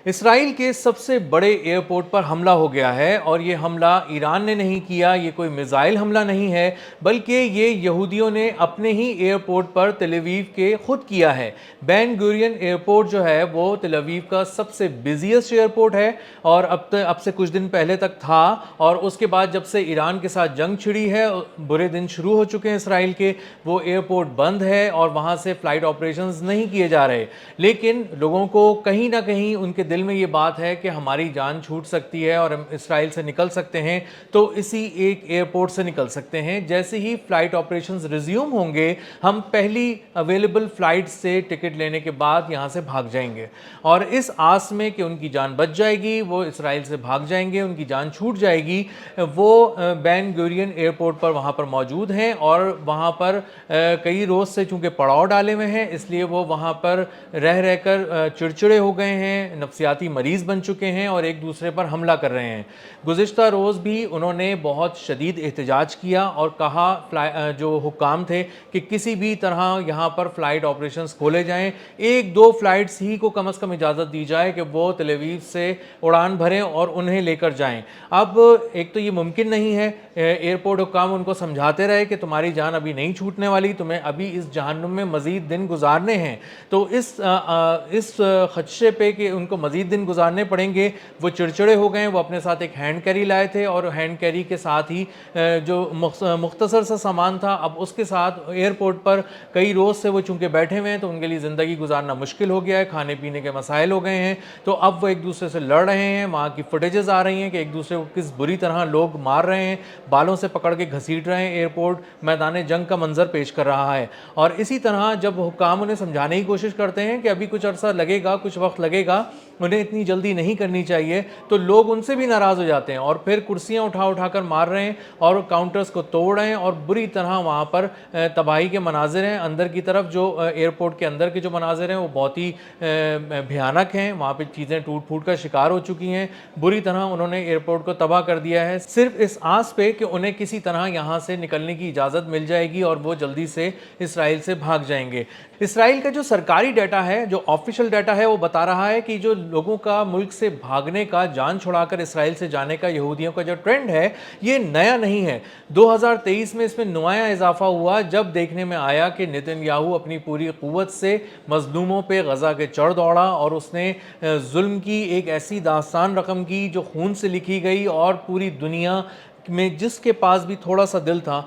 اسرائیل کے سب سے بڑے ایئرپورٹ پر حملہ ہو گیا ہے، اور یہ حملہ ایران نے نہیں کیا، یہ کوئی میزائل حملہ نہیں ہے، بلکہ یہ یہودیوں نے اپنے ہی ایئرپورٹ پر تل اویو کے خود کیا ہے۔ بین گورین ایئرپورٹ جو ہے وہ تل اویو کا سب سے بزیسٹ ایئرپورٹ ہے، اور اب سے کچھ دن پہلے تک تھا، اور اس کے بعد جب سے ایران کے ساتھ جنگ چھڑی ہے، برے دن شروع ہو چکے ہیں اسرائیل کے، وہ ایئرپورٹ بند ہے اور وہاں سے فلائٹ آپریشنز نہیں کیے جا رہے۔ لیکن لوگوں کو کہیں نہ کہیں ان کے دل میں یہ بات ہے کہ ہماری جان چھوٹ سکتی ہے اور ہم اسرائیل سے نکل سکتے ہیں، تو اسی ایک ایئرپورٹ سے نکل سکتے ہیں۔ جیسے ہی فلائٹ آپریشنز ریزیوم ہوں گے، ہم پہلی اویلیبل فلائٹ سے ٹکٹ لینے کے بعد یہاں سے بھاگ جائیں گے، اور اس آس میں کہ ان کی جان بچ جائے گی، وہ اسرائیل سے بھاگ جائیں گے، ان کی جان چھوٹ جائے گی، وہ بین گورین ایئرپورٹ پر وہاں پر موجود ہیں، اور وہاں پر کئی روز سے چونکہ پڑاؤ ڈالے ہوئے ہیں، اس لیے وہ وہاں پر رہ کر چڑچڑے ہو گئے ہیں، نفسیاتی مریض بن چکے ہیں، اور ایک دوسرے پر حملہ کر رہے ہیں۔ گزشتہ روز بھی انہوں نے بہت شدید احتجاج کیا اور کہا، جو حکام تھے، کہ کسی بھی طرح یہاں پر فلائٹ آپریشنز کھولے جائیں، ایک دو فلائٹس ہی کو کم از کم اجازت دی جائے کہ وہ تل اویو سے اڑان بھریں اور انہیں لے کر جائیں۔ اب ایک تو یہ ممکن نہیں ہے، ایئرپورٹ حکام ان کو سمجھاتے رہے کہ تمہاری جان ابھی نہیں چھوٹنے والی، تمہیں ابھی اس جہنم میں مزید دن گزارنے ہیں، تو اس خدشے پہ کہ ان کو مزید دن گزارنے پڑیں گے، وہ چڑچڑے ہو گئے۔ وہ اپنے ساتھ ایک ہینڈ کیری لائے تھے، اور ہینڈ کیری کے ساتھ ہی جو مختصر سا سامان تھا، اب اس کے ساتھ ایئرپورٹ پر کئی روز سے وہ چونکہ بیٹھے ہوئے ہیں تو ان کے لیے زندگی گزارنا مشکل ہو گیا ہے، کھانے پینے کے مسائل ہو گئے ہیں، تو اب وہ ایک دوسرے سے لڑ رہے ہیں۔ وہاں کی فوٹیجز آ رہی ہیں کہ ایک دوسرے کو کس بری طرح لوگ مار رہے ہیں، بالوں سے پکڑ کے گھسیٹ رہے ہیں، ایئرپورٹ میدان جنگ کا منظر پیش کر رہا ہے۔ اور اسی طرح جب حکام انہیں سمجھانے کی کوشش کرتے ہیں کہ ابھی کچھ عرصہ لگے گا، کچھ وقت لگے گا، انہیں اتنی جلدی نہیں کرنی چاہیے، تو لوگ ان سے بھی ناراض ہو جاتے ہیں اور پھر کرسیاں اٹھا کر مار رہے ہیں اور کاؤنٹرز کو توڑ رہے ہیں، اور بری طرح وہاں پر تباہی کے مناظر ہیں۔ اندر کی طرف جو ایئرپورٹ کے اندر کے جو مناظر ہیں وہ بہت ہی بھیانک ہیں، وہاں پہ چیزیں ٹوٹ پھوٹ کا شکار ہو چکی ہیں، بری طرح انہوں نے ایئرپورٹ کو تباہ کر دیا ہے، صرف اس آس پہ کہ انہیں کسی طرح یہاں سے نکلنے کی اجازت مل جائے گی اور وہ جلدی سے اسرائیل سے بھاگ جائیں گے۔ اسرائیل کا جو سرکاری ڈیٹا ہے، جو آفیشل ڈیٹا ہے، وہ بتا رہا ہے کہ جو لوگوں کا ملک سے بھاگنے کا، جان چھڑا کر اسرائیل سے جانے کا یہودیوں کا جو ٹرینڈ ہے، یہ نیا نہیں ہے۔ 2023 میں اس میں نمایاں اضافہ ہوا جب دیکھنے میں آیا کہ نتن یاہو اپنی پوری قوت سے مظلوموں پہ غزہ کے چڑھ دوڑا، اور اس نے ظلم کی ایک ایسی داستان رقم کی جو خون سے لکھی گئی، اور پوری دنیا میں جس کے پاس بھی تھوڑا سا دل تھا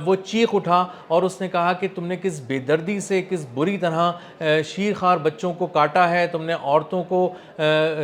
وہ چیخ اٹھا، اور اس نے کہا کہ تم نے کس بے دردی سے، کس بری طرح شیرخوار بچوں کو کاٹا ہے، تم نے عورتوں کو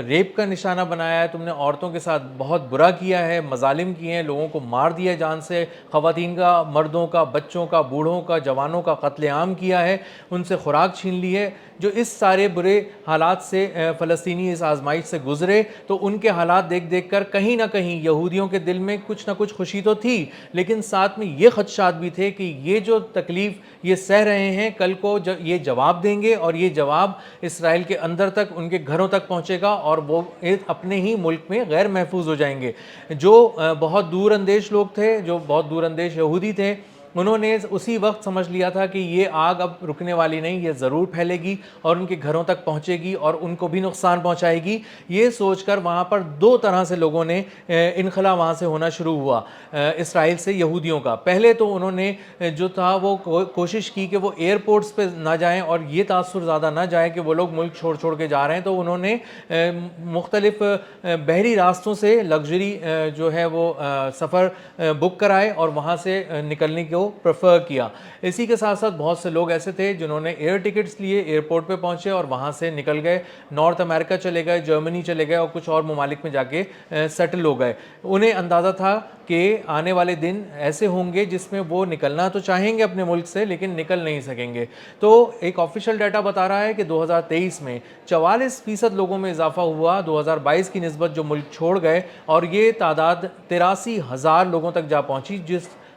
ریپ کا نشانہ بنایا ہے، تم نے عورتوں کے ساتھ بہت برا کیا ہے، مظالم کیے ہیں، لوگوں کو مار دیا جان سے، خواتین کا، مردوں کا، بچوں کا، بوڑھوں کا، جوانوں کا قتل عام کیا ہے، ان سے خوراک چھین لی ہے۔ جو اس سارے برے حالات سے فلسطینی اس آزمائش سے گزرے، تو ان کے حالات دیکھ کر کہیں نہ کہیں یہودیوں کے دل میں کچھ نہ کچھ خوشی تو تھی، لیکن ساتھ میں یہ خدشات بھی تھے کہ یہ جو تکلیف یہ سہ رہے ہیں، کل کو یہ جواب دیں گے، اور یہ جواب اسرائیل کے اندر تک، ان کے گھروں تک پہنچے گا، اور وہ اپنے ہی ملک میں غیر محفوظ ہو جائیں گے۔ جو بہت دور اندیش لوگ تھے، جو بہت دور اندیش یہودی تھے، انہوں نے اسی وقت سمجھ لیا تھا کہ یہ آگ اب رکنے والی نہیں، یہ ضرور پھیلے گی اور ان کے گھروں تک پہنچے گی اور ان کو بھی نقصان پہنچائے گی۔ یہ سوچ کر وہاں پر دو طرح سے لوگوں نے انخلا وہاں سے ہونا شروع ہوا اسرائیل سے یہودیوں کا۔ پہلے تو انہوں نے جو تھا وہ کوشش کی کہ وہ ایئرپورٹس پہ نہ جائیں اور یہ تاثر زیادہ نہ جائے کہ وہ لوگ ملک چھوڑ کے جا رہے ہیں، تو انہوں نے مختلف بحری راستوں سے لگژری جو ہے وہ سفر بک کرائے اور وہاں سے نکلنے کو پریفر کیا۔ اسی کے ساتھ ساتھ بہت سے لوگ ایسے تھے جنہوں نے ایئر ٹکٹس لیے، ایئرپورٹ پہ پہنچے اور وہاں سے نکل گئے، نارتھ امریکہ چلے گئے، جرمنی چلے گئے اور کچھ اور ممالک میں جا کے سیٹل ہو گئے۔ انہیں اندازہ تھا کہ آنے والے دن ایسے ہوں گے جس میں وہ نکلنا تو چاہیں گے اپنے ملک سے، لیکن نکل نہیں سکیں گے۔ تو ایک آفیشل ڈیٹا بتا رہا ہے کہ 2023 میں 44% لوگوں میں اضافہ ہوا 2022 کی نسبت جو ملک چھوڑ گئے، اور یہ تعداد 83,000 لوگوں تک جا پہنچی،